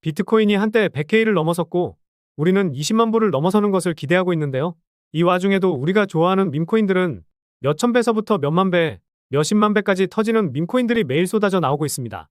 비트코인이 한때 100K를 넘어섰고 우리는 20만 불을 넘어서는 것을 기대하고 있는데요. 이 와중에도 우리가 좋아하는 밈코인들은 몇천 배서부터 몇만 배, 몇십만 배까지 터지는 밈코인들이 매일 쏟아져 나오고 있습니다.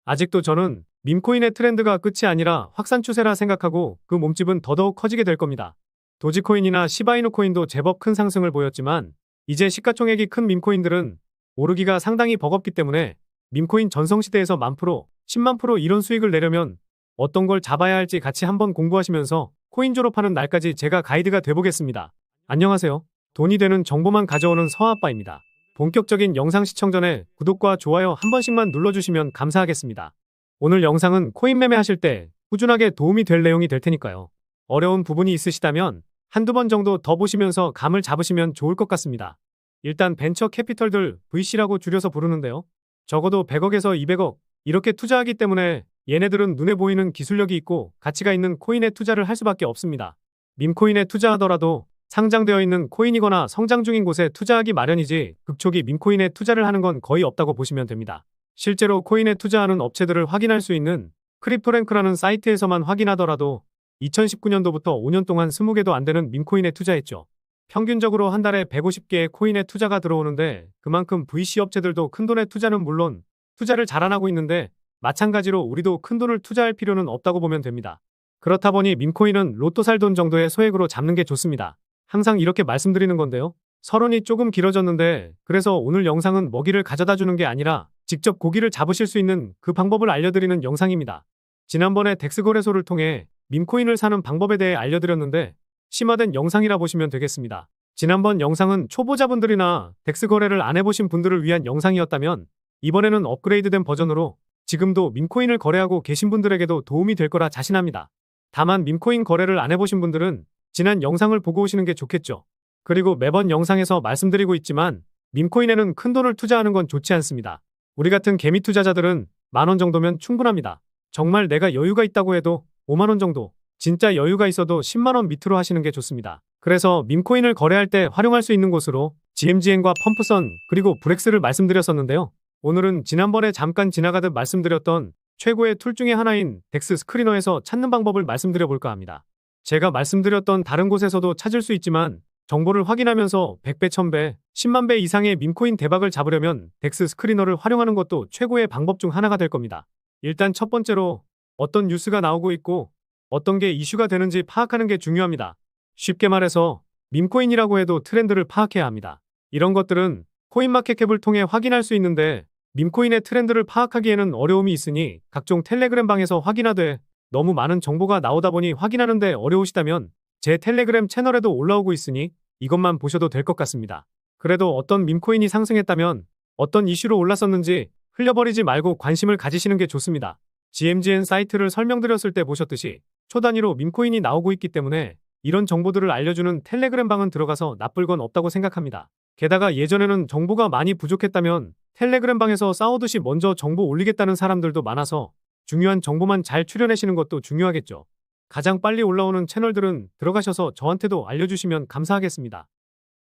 아직도 저는 밈코인의 트렌드가 끝이 아니라 확산 추세라 생각하고 그 몸집은 더더욱 커지게 될 겁니다. 도지코인이나 시바이누 코인도 제법 큰 상승을 보였지만 이제 시가총액이 큰 밈코인들은 오르기가 상당히 버겁기 때문에 밈코인 전성시대에서 10,000%, 10만% 이런 수익을 내려면 어떤 걸 잡아야 할지 같이 한번 공부하시면서 코인 졸업하는 날까지 제가 가이드가 돼보겠습니다. 안녕하세요. 돈이 되는 정보만 가져오는 서아빠입니다. 본격적인 영상 시청 전에 구독과 좋아요 한 번씩만 눌러주시면 감사하겠습니다. 오늘 영상은 코인 매매하실 때 꾸준하게 도움이 될 내용이 될 테니까요. 어려운 부분이 있으시다면 한두 번 정도 더 보시면서 감을 잡으시면 좋을 것 같습니다. 일단 벤처 캐피털들 VC라고 줄여서 부르는데요. 적어도 100억에서 200억 이렇게 투자하기 때문에 얘네들은 눈에 보이는 기술력이 있고 가치가 있는 코인에 투자를 할 수밖에 없습니다. 밈코인에 투자하더라도 상장되어 있는 코인이거나 성장 중인 곳에 투자하기 마련이지 극초기 밈코인에 투자를 하는 건 거의 없다고 보시면 됩니다. 실제로 코인에 투자하는 업체들을 확인할 수 있는 크립토랭크라는 사이트에서만 확인하더라도 2019년도부터 5년 동안 20개도 안 되는 밈코인에 투자했죠. 평균적으로 한 달에 150개의 코인에 투자가 들어오는데 그만큼 VC 업체들도 큰돈의 투자는 물론 투자를 잘 안 하고 있는데 마찬가지로 우리도 큰돈을 투자할 필요는 없다고 보면 됩니다. 그렇다 보니 밈코인은 로또 살 돈 정도의 소액으로 잡는 게 좋습니다. 항상 이렇게 말씀드리는 건데요. 서론이 조금 길어졌는데 그래서 오늘 영상은 먹이를 가져다 주는 게 아니라 직접 고기를 잡으실 수 있는 그 방법을 알려드리는 영상입니다. 지난번에 덱스 거래소를 통해 밈코인을 사는 방법에 대해 알려드렸는데 심화된 영상이라 보시면 되겠습니다. 지난번 영상은 초보자분들이나 덱스 거래를 안 해보신 분들을 위한 영상이었다면 이번에는 업그레이드된 버전으로 지금도 밈코인을 거래하고 계신 분들에게도 도움이 될 거라 자신합니다. 다만 밈코인 거래를 안 해보신 분들은 지난 영상을 보고 오시는 게 좋겠죠. 그리고 매번 영상에서 말씀드리고 있지만 밈코인에는 큰돈을 투자하는 건 좋지 않습니다. 우리 같은 개미 투자자들은 10,000원 정도면 충분합니다. 정말 내가 여유가 있다고 해도 50,000원 정도, 진짜 여유가 있어도 100,000원 밑으로 하시는 게 좋습니다. 그래서 밈코인을 거래할 때 활용할 수 있는 곳으로 GMGN과 펌프선 그리고 브렉스를 말씀드렸었는데요. 오늘은 지난번에 잠깐 지나가듯 말씀드렸던 최고의 툴 중에 하나인 덱스 스크리너에서 찾는 방법을 말씀드려 볼까 합니다. 제가 말씀드렸던 다른 곳에서도 찾을 수 있지만 정보를 확인하면서 100배, 1000배, 10만 배 이상의 밈코인 대박을 잡으려면 덱스 스크리너를 활용하는 것도 최고의 방법 중 하나가 될 겁니다. 일단 첫 번째로 어떤 뉴스가 나오고 있고 어떤 게 이슈가 되는지 파악하는 게 중요합니다. 쉽게 말해서 밈코인이라고 해도 트렌드를 파악해야 합니다. 이런 것들은 코인마켓캡을 통해 확인할 수 있는데 밈코인의 트렌드를 파악하기에는 어려움이 있으니 각종 텔레그램 방에서 확인하되 너무 많은 정보가 나오다 보니 확인하는데 어려우시다면 제 텔레그램 채널에도 올라오고 있으니 이것만 보셔도 될 것 같습니다. 그래도 어떤 밈코인이 상승했다면 어떤 이슈로 올랐었는지 흘려버리지 말고 관심을 가지시는 게 좋습니다. GMGN 사이트를 설명드렸을 때 보셨듯이 초단위로 밈코인이 나오고 있기 때문에 이런 정보들을 알려주는 텔레그램 방은 들어가서 나쁠 건 없다고 생각합니다. 게다가 예전에는 정보가 많이 부족했다면 텔레그램 방에서 싸우듯이 먼저 정보 올리겠다는 사람들도 많아서 중요한 정보만 잘 추려내시는 것도 중요하겠죠. 가장 빨리 올라오는 채널들은 들어가셔서 저한테도 알려주시면 감사하겠습니다.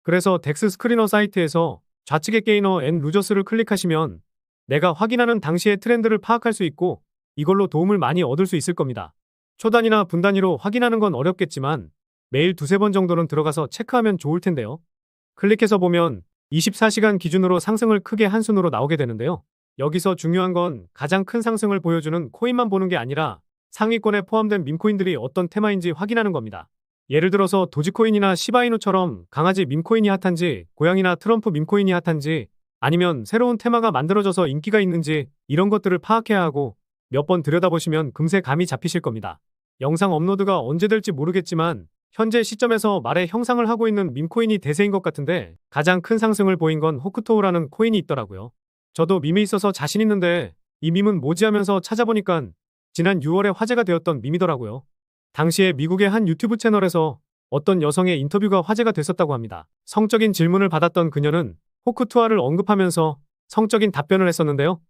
그래서 덱스 스크리너 사이트에서 좌측의 게이너 앤 루저스를 클릭하시면 내가 확인하는 당시의 트렌드를 파악할 수 있고 이걸로 도움을 많이 얻을 수 있을 겁니다. 초단위나 분단위로 확인하는 건 어렵겠지만 매일 2-3번 정도는 들어가서 체크하면 좋을 텐데요. 클릭해서 보면 24시간 기준으로 상승을 크게 한 순으로 나오게 되는데요. 여기서 중요한 건 가장 큰 상승을 보여주는 코인만 보는 게 아니라 상위권에 포함된 밈코인들이 어떤 테마인지 확인하는 겁니다. 예를 들어서 도지코인이나 시바이누처럼 강아지 밈코인이 핫한지, 고양이나 트럼프 밈코인이 핫한지, 아니면 새로운 테마가 만들어져서 인기가 있는지 이런 것들을 파악해야 하고 몇 번 들여다보시면 금세 감이 잡히실 겁니다. 영상 업로드가 언제 될지 모르겠지만 현재 시점에서 말의 형상을 하고 있는 밈코인이 대세인 것 같은데 가장 큰 상승을 보인 건 호크토우라는 코인이 있더라고요. 저도 밈에 있어서 자신 있는데 이 밈은 뭐지 하면서 찾아보니까 지난 6월에 화제가 되었던 밈이더라고요. 당시에 미국의 한 유튜브 채널에서 어떤 여성의 인터뷰가 화제가 됐었다고 합니다. 성적인 질문을 받았던 그녀는 호크투아를 언급하면서 성적인 답변을 했었는데요.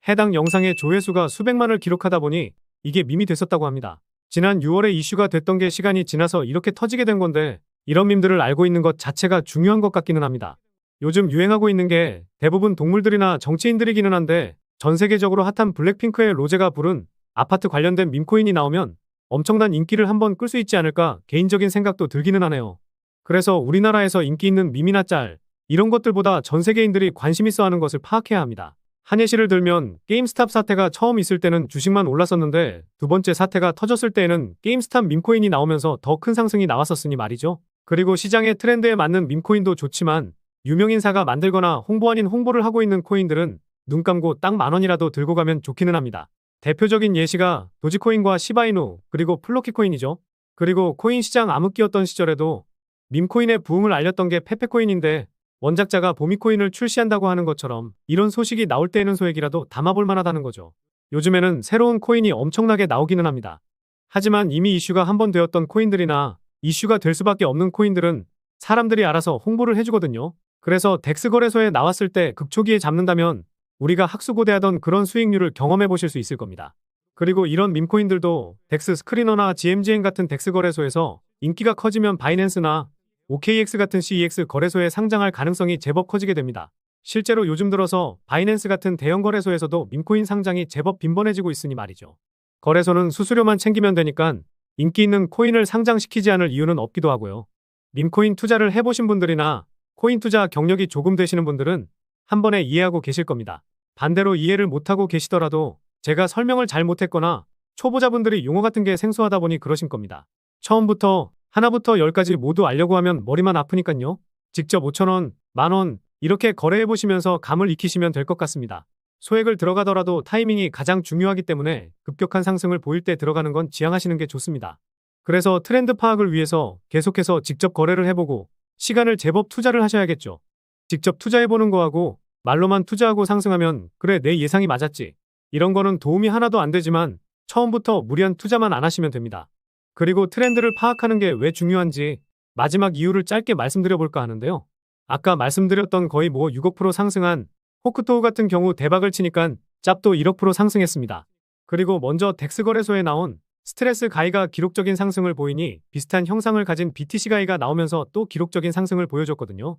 해당 영상의 조회수가 수백만을 기록하다 보니 이게 밈이 됐었다고 합니다. 지난 6월에 이슈가 됐던 게 시간이 지나서 이렇게 터지게 된 건데 이런 밈들을 알고 있는 것 자체가 중요한 것 같기는 합니다. 요즘 유행하고 있는 게 대부분 동물들이나 정치인들이기는 한데 전 세계적으로 핫한 블랙핑크의 로제가 부른 아파트 관련된 밈코인이 나오면 엄청난 인기를 한번 끌 수 있지 않을까 개인적인 생각도 들기는 하네요. 그래서 우리나라에서 인기 있는 밈이나 짤, 이런 것들보다 전 세계인들이 관심 있어 하는 것을 파악해야 합니다. 한 예시를 들면 게임스탑 사태가 처음 있을 때는 주식만 올랐었는데 두 번째 사태가 터졌을 때에는 게임스탑 밈코인이 나오면서 더 큰 상승이 나왔었으니 말이죠. 그리고 시장의 트렌드에 맞는 밈코인도 좋지만 유명인사가 만들거나 홍보 아닌 홍보를 하고 있는 코인들은 눈 감고 딱 10,000원이라도 들고 가면 좋기는 합니다. 대표적인 예시가 도지코인과 시바이누 그리고 플로키 코인이죠. 그리고 코인 시장 암흑기였던 시절에도 밈코인의 부흥을 알렸던 게 페페코인인데 원작자가 보미코인을 출시한다고 하는 것처럼 이런 소식이 나올 때에는 소액이라도 담아볼 만하다는 거죠. 요즘에는 새로운 코인이 엄청나게 나오기는 합니다. 하지만 이미 이슈가 한번 되었던 코인들이나 이슈가 될 수밖에 없는 코인들은 사람들이 알아서 홍보를 해주거든요. 그래서 덱스 거래소에 나왔을 때 극초기에 잡는다면 우리가 학수고대하던 그런 수익률을 경험해 보실 수 있을 겁니다. 그리고 이런 밈코인들도 덱스 스크리너나 GMGN 같은 덱스 거래소에서 인기가 커지면 바이낸스나 OKX 같은 CEX 거래소에 상장할 가능성이 제법 커지게 됩니다. 실제로 요즘 들어서 바이낸스 같은 대형 거래소에서도 밈코인 상장이 제법 빈번해지고 있으니 말이죠. 거래소는 수수료만 챙기면 되니까 인기 있는 코인을 상장시키지 않을 이유는 없기도 하고요. 밈코인 투자를 해보신 분들이나 코인 투자 경력이 조금 되시는 분들은 한 번에 이해하고 계실 겁니다. 반대로 이해를 못하고 계시더라도 제가 설명을 잘 못했거나 초보자분들이 용어 같은 게 생소하다 보니 그러신 겁니다. 처음부터 하나부터 10까지 모두 알려고 하면 머리만 아프니깐요. 직접 5,000원, 10,000원 이렇게 거래해보시면서 감을 익히시면 될 것 같습니다. 소액을 들어가더라도 타이밍이 가장 중요하기 때문에 급격한 상승을 보일 때 들어가는 건 지양하시는 게 좋습니다. 그래서 트렌드 파악을 위해서 계속해서 직접 거래를 해보고 시간을 제법 투자를 하셔야겠죠. 직접 투자해보는 거하고 말로만 투자하고 상승하면 그래 내 예상이 맞았지. 이런 거는 도움이 하나도 안 되지만 처음부터 무리한 투자만 안 하시면 됩니다. 그리고 트렌드를 파악하는 게 왜 중요한지 마지막 이유를 짧게 말씀드려볼까 하는데요. 아까 말씀드렸던 거의 6억 프로 상승한 호크토우 같은 경우 대박을 치니까 짭도 1억 프로 상승했습니다. 그리고 먼저 덱스 거래소에 나온 스트레스 가이가 기록적인 상승을 보이니 비슷한 형상을 가진 BTC 가이가 나오면서 또 기록적인 상승을 보여줬거든요.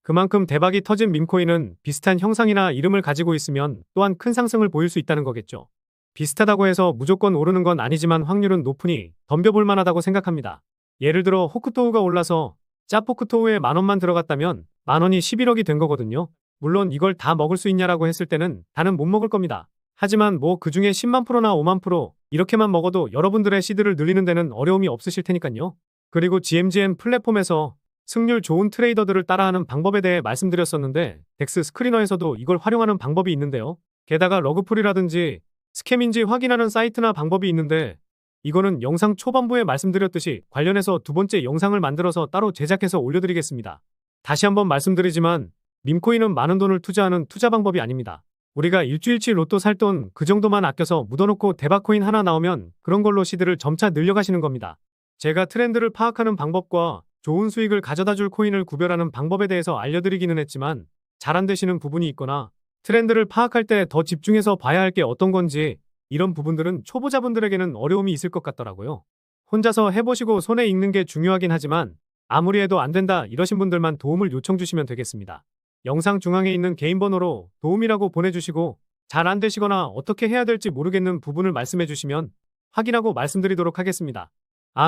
그만큼 대박이 터진 밈코인은 비슷한 형상이나 이름을 가지고 있으면 또한 큰 상승을 보일 수 있다는 거겠죠. 비슷하다고 해서 무조건 오르는 건 아니지만 확률은 높으니 덤벼볼 만하다고 생각합니다. 예를 들어 호크토우가 올라서 짭호크토우에 10,000원만 들어갔다면 10,000원이 11억이 된 거거든요. 물론 이걸 다 먹을 수 있냐라고 했을 때는 다는 못 먹을 겁니다. 하지만 그 중에 10만 프로나 5만 프로 이렇게만 먹어도 여러분들의 시드를 늘리는 데는 어려움이 없으실 테니까요. 그리고 GMGN 플랫폼에서 승률 좋은 트레이더들을 따라하는 방법에 대해 말씀드렸었는데 덱스 스크리너에서도 이걸 활용하는 방법이 있는데요. 게다가 러그풀이라든지 스캠인지 확인하는 사이트나 방법이 있는데 이거는 영상 초반부에 말씀드렸듯이 관련해서 두 번째 영상을 만들어서 따로 제작해서 올려드리겠습니다. 다시 한번 말씀드리지만 밈코인은 많은 돈을 투자하는 투자 방법이 아닙니다. 우리가 일주일치 로또 살 돈 그 정도만 아껴서 묻어놓고 대박코인 하나 나오면 그런 걸로 시드를 점차 늘려가시는 겁니다. 제가 트렌드를 파악하는 방법과 좋은 수익을 가져다줄 코인을 구별하는 방법에 대해서 알려드리기는 했지만 잘 안 되시는 부분이 있거나 트렌드를 파악할 때 더 집중해서 봐야 할 게 어떤 건지 이런 부분들은 초보자분들에게는 어려움이 있을 것 같더라고요. 혼자서 해보시고 손에 익는 게 중요하긴 하지만 아무리 해도 안 된다 이러신 분들만 도움을 요청 주시면 되겠습니다. 영상 중앙에 있는 개인 번호로 도움이라고 보내주시고 잘 안 되시거나 어떻게 해야 될지 모르겠는 부분을 말씀해 주시면 확인하고 말씀드리도록 하겠습니다.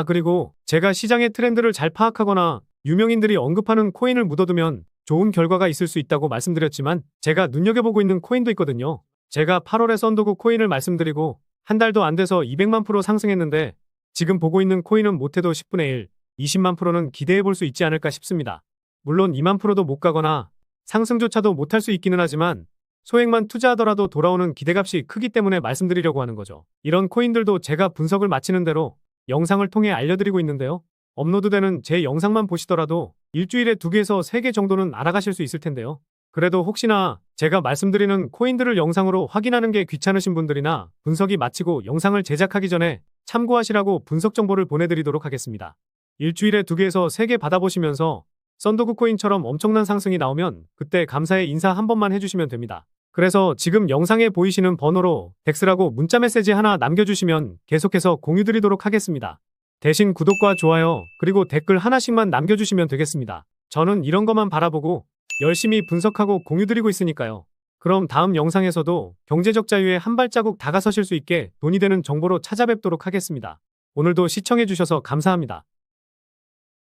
그리고 제가 시장의 트렌드를 잘 파악하거나 유명인들이 언급하는 코인을 묻어두면 좋은 결과가 있을 수 있다고 말씀드렸지만 제가 눈여겨보고 있는 코인도 있거든요. 제가 8월에 썬더국 코인을 말씀드리고 한 달도 안 돼서 200만 프로 상승했는데 지금 보고 있는 코인은 못해도 10분의 1, 20만 프로는 기대해 볼 수 있지 않을까 싶습니다. 물론 2만 프로도 못 가거나 상승조차도 못할 수 있기는 하지만 소액만 투자하더라도 돌아오는 기대값이 크기 때문에 말씀드리려고 하는 거죠. 이런 코인들도 제가 분석을 마치는 대로 영상을 통해 알려드리고 있는데요. 업로드되는 제 영상만 보시더라도 일주일에 2개에서 3개 정도는 알아가실 수 있을 텐데요. 그래도 혹시나 제가 말씀드리는 코인들을 영상으로 확인하는 게 귀찮으신 분들이나 분석이 마치고 영상을 제작하기 전에 참고하시라고 분석 정보를 보내드리도록 하겠습니다. 일주일에 2개에서 3개 받아보시면서 썬더국 코인처럼 엄청난 상승이 나오면 그때 감사의 인사 한 번만 해주시면 됩니다. 그래서 지금 영상에 보이시는 번호로 덱스라고 문자 메시지 하나 남겨주시면 계속해서 공유드리도록 하겠습니다. 대신 구독과 좋아요 그리고 댓글 하나씩만 남겨주시면 되겠습니다. 저는 이런 것만 바라보고 열심히 분석하고 공유드리고 있으니까요. 그럼 다음 영상에서도 경제적 자유에 한 발자국 다가서실 수 있게 돈이 되는 정보로 찾아뵙도록 하겠습니다. 오늘도 시청해주셔서 감사합니다.